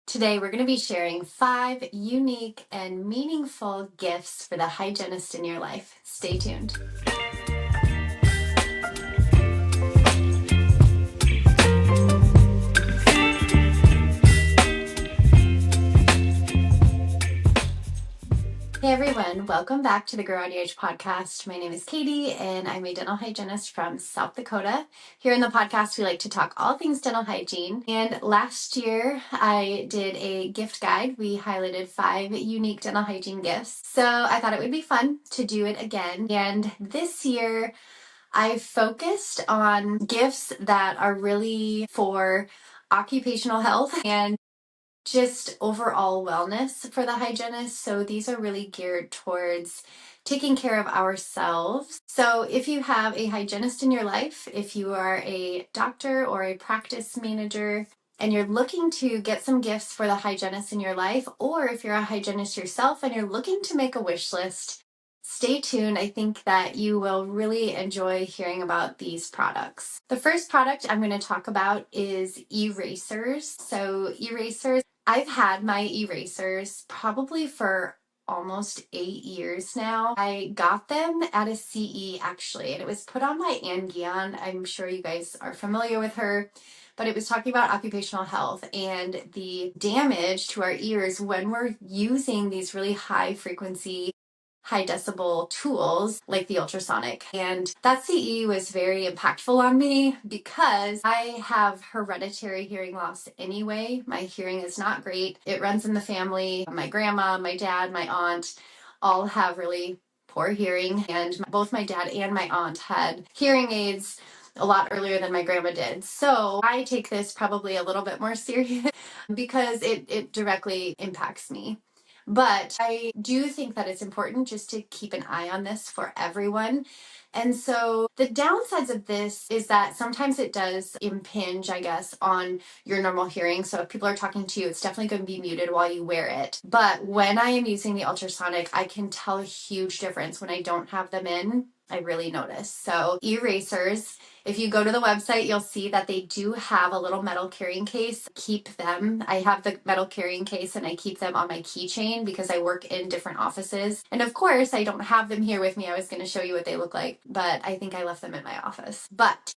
Today, we're going to be sharing 5 unique and meaningful gifts for the hygienist in your life. Stay tuned. Hey everyone, welcome back to the Grow RDH podcast. My name is Katie and I'm a dental hygienist from South Dakota. Here in the podcast, we like to talk all things dental hygiene. And last year, I did a gift guide. We highlighted 5 unique dental hygiene gifts. So I thought it would be fun to do it again. And this year, I focused on gifts that are really for occupational health and just overall wellness for the hygienist. So these are really geared towards taking care of ourselves. So if you have a hygienist in your life, if you are a doctor or a practice manager, and you're looking to get some gifts for the hygienist in your life, or if you're a hygienist yourself and you're looking to make a wish list, stay tuned. I think that you will really enjoy hearing about these products. The first product I'm going to talk about is Earasers. So Earasers, I've had my Earasers probably for almost 8 years now. I got them at a CE actually, and it was put on by Ann Guion. I'm sure you guys are familiar with her, but it was talking about occupational health and the damage to our ears when we're using these really high frequency, high decibel tools like the ultrasonic. And that CE was very impactful on me because I have hereditary hearing loss anyway. My hearing is not great. It runs in the family. My grandma, my dad, my aunt all have really poor hearing, and both my dad and my aunt had hearing aids a lot earlier than my grandma did. So I take this probably a little bit more serious because it directly impacts me. But I do think that it's important just to keep an eye on this for everyone. And so the downsides of this is that sometimes it does impinge, I guess, on your normal hearing. So if people are talking to you, it's definitely going to be muted while you wear it. But when I am using the ultrasonic, I can tell a huge difference. When I don't have them in, I really notice. So Earasers, if you go to the website, you'll see that they do have a little metal carrying case. Keep them. I have the metal carrying case and I keep them on my keychain because I work in different offices. And of course, I don't have them here with me. I was going to show you what they look like, but I think I left them in my office. But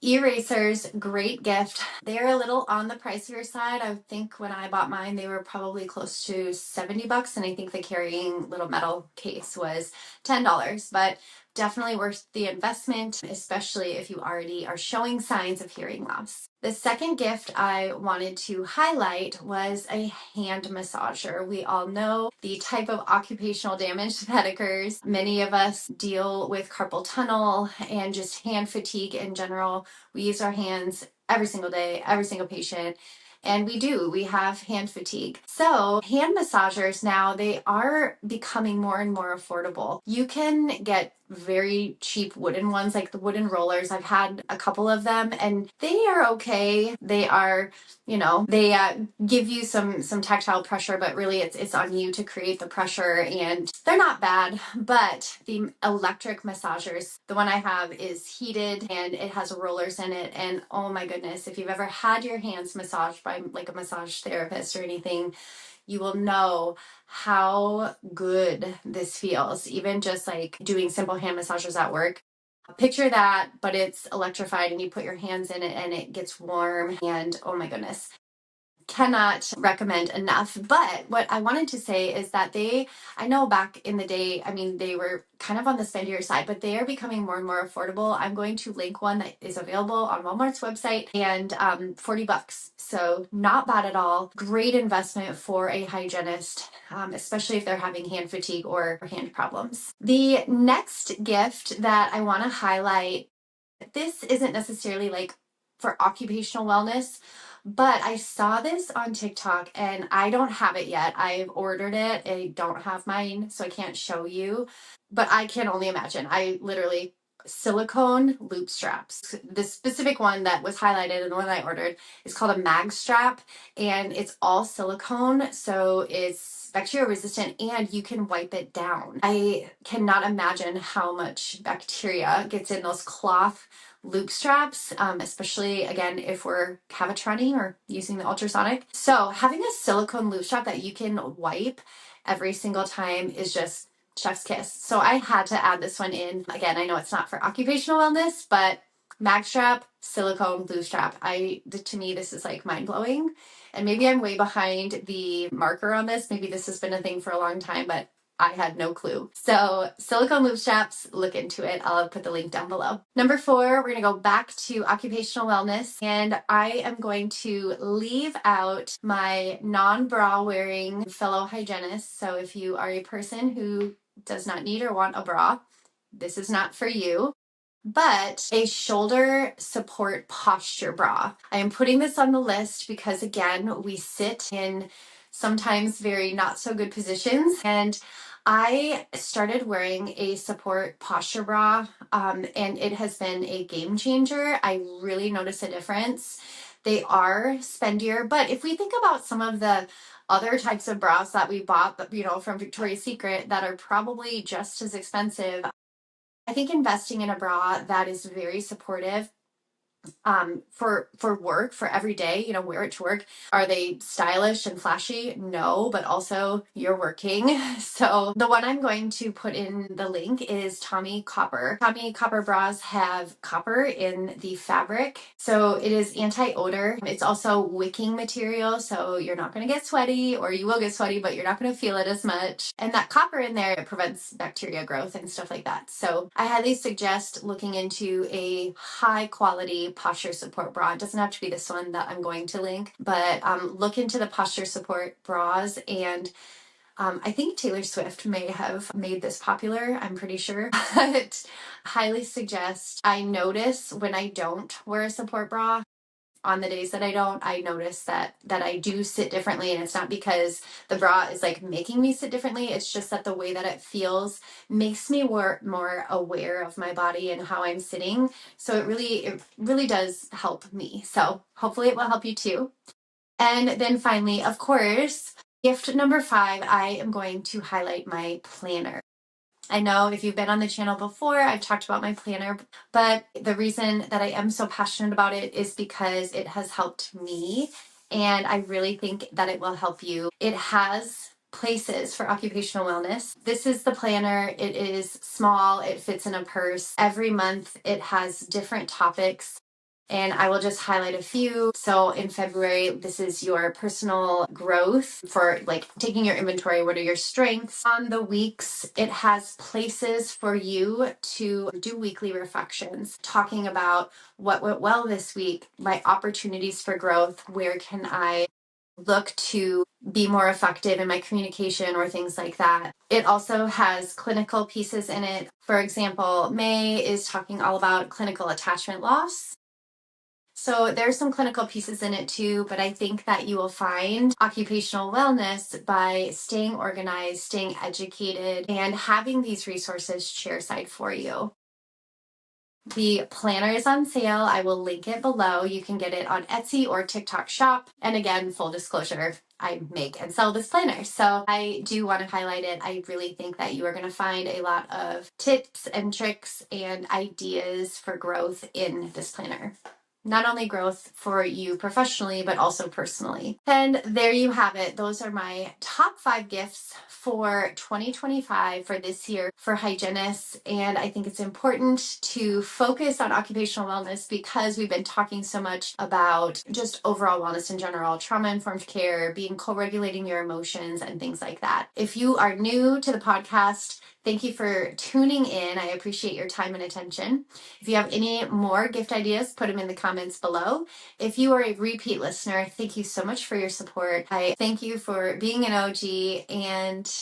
Erasers, great gift. They're a little on the pricier side. I think when I bought mine, they were probably close to $70, and I think the carrying little metal case was $10, but definitely worth the investment, especially if you already are showing signs of hearing loss. The second gift I wanted to highlight was a hand massager. We all know the type of occupational damage that occurs. Many of us deal with carpal tunnel and just hand fatigue in general. We use our hands every single day, every single patient. And we have hand fatigue. So hand massagers now, they are becoming more and more affordable. You can get very cheap wooden ones, like the wooden rollers. I've had a couple of them and they are okay. They are, they give you some tactile pressure, but really it's on you to create the pressure, and they're not bad. But the electric massagers, the one I have is heated and it has rollers in it. And oh my goodness, if you've ever had your hands massaged by like a massage therapist or anything, you will know how good this feels. Even just like doing simple hand massages at work. Picture that, but it's electrified and you put your hands in it and it gets warm, and oh my goodness. Cannot recommend enough. But what I wanted to say is that I know back in the day, they were kind of on the spendier side, but they are becoming more and more affordable. I'm going to link one that is available on Walmart's website, and $40. So not bad at all. Great investment for a hygienist, especially if they're having hand fatigue or hand problems. The next gift that I want to highlight, this isn't necessarily like for occupational wellness, but I saw this on TikTok and I don't have it yet. I've ordered it. I don't have mine, so I can't show you, but I can only imagine. I literally silicone loupe straps. The specific one that was highlighted and the one I ordered is called a MagStrap, and it's all silicone. So it's bacteria resistant and you can wipe it down. I cannot imagine how much bacteria gets in those cloth loop straps, especially again if we're cavitronning or using the ultrasonic. So having a silicone loop strap that you can wipe every single time is just chef's kiss. So I had to add this one in. Again, I know it's not for occupational wellness, but MagStrap silicone loop strap. To me, this is like mind blowing. And maybe I'm way behind the marker on this. Maybe this has been a thing for a long time, but I had no clue. So silicone loop straps, look into it. I'll put the link down below. Number 4, we're going to go back to occupational wellness, and I am going to leave out my non-bra wearing fellow hygienists. So if you are a person who does not need or want a bra, this is not for you. But a shoulder support posture bra. I am putting this on the list because, again, we sit in sometimes very not so good positions, and I started wearing a support posture bra, and it has been a game changer. I really notice a difference. They are spendier, but if we think about some of the other types of bras that we bought, from Victoria's Secret that are probably just as expensive, I think investing in a bra that is very supportive for work, for every day, wear it to work. Are they stylish and flashy? No, but also you're working. So the one I'm going to put in the link is Tommy Copper. Tommy Copper bras have copper in the fabric. So it is anti-odor. It's also wicking material. So you're not going to get sweaty, or you will get sweaty, but you're not going to feel it as much. And that copper in there, it prevents bacteria growth and stuff like that. So I highly suggest looking into a high quality posture support bra. It doesn't have to be this one that I'm going to link, but look into the posture support bras. And I think Taylor Swift may have made this popular, I'm pretty sure, but highly suggest. I notice when I don't wear a support bra, on the days that I don't, I notice that I do sit differently, and it's not because the bra is like making me sit differently. It's just that the way that it feels makes me more aware of my body and how I'm sitting. So it really does help me. So hopefully it will help you too. And then finally, of course, gift number 5, I am going to highlight my planner. I know if you've been on the channel before, I've talked about my planner, but the reason that I am so passionate about it is because it has helped me, and I really think that it will help you. It has places for occupational wellness. This is the planner. It is small. It fits in a purse. Every month it has different topics, and I will just highlight a few. So in February, this is your personal growth for like taking your inventory. What are your strengths? On the weeks, it has places for you to do weekly reflections, talking about what went well this week, my opportunities for growth, where can I look to be more effective in my communication or things like that. It also has clinical pieces in it. For example, May is talking all about clinical attachment loss. So there's some clinical pieces in it too, but I think that you will find occupational wellness by staying organized, staying educated, and having these resources chairside for you. The planner is on sale. I will link it below. You can get it on Etsy or TikTok Shop. And again, full disclosure, I make and sell this planner. So I do want to highlight it. I really think that you are going to find a lot of tips and tricks and ideas for growth in this planner. Not only growth for you professionally, but also personally. And there you have it. Those are my top 5 gifts for 2025 for this year for hygienists. And I think it's important to focus on occupational wellness because we've been talking so much about just overall wellness in general, trauma-informed care, being co-regulating your emotions and things like that. If you are new to the podcast, thank you for tuning in. I appreciate your time and attention. If you have any more gift ideas, put them in the comments below. If you are a repeat listener, thank you so much for your support. I thank you for being an OG, and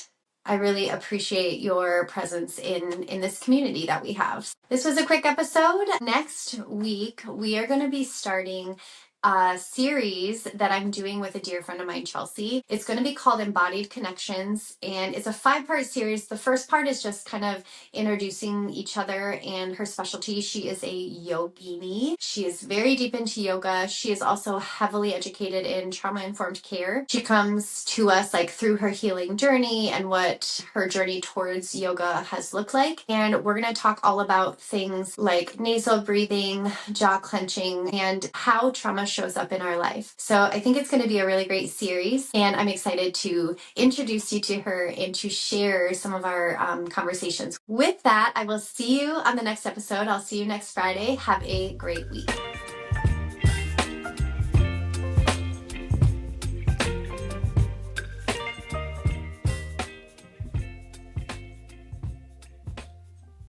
I really appreciate your presence in this community that we have. This was a quick episode. Next week, we are going to be starting a series that I'm doing with a dear friend of mine, Chelsea. It's going to be called Embodied Connections, and it's a 5-part series. The first part is just kind of introducing each other and her specialty. She is a yogini. She is very deep into yoga. She is also heavily educated in trauma-informed care. She comes to us like through her healing journey and what her journey towards yoga has looked like. And we're going to talk all about things like nasal breathing, jaw clenching, and how trauma shows up in our life. So I think it's going to be a really great series, and I'm excited to introduce you to her and to share some of our conversations. With that, I will see you on the next episode. I'll see you next Friday. Have a great week.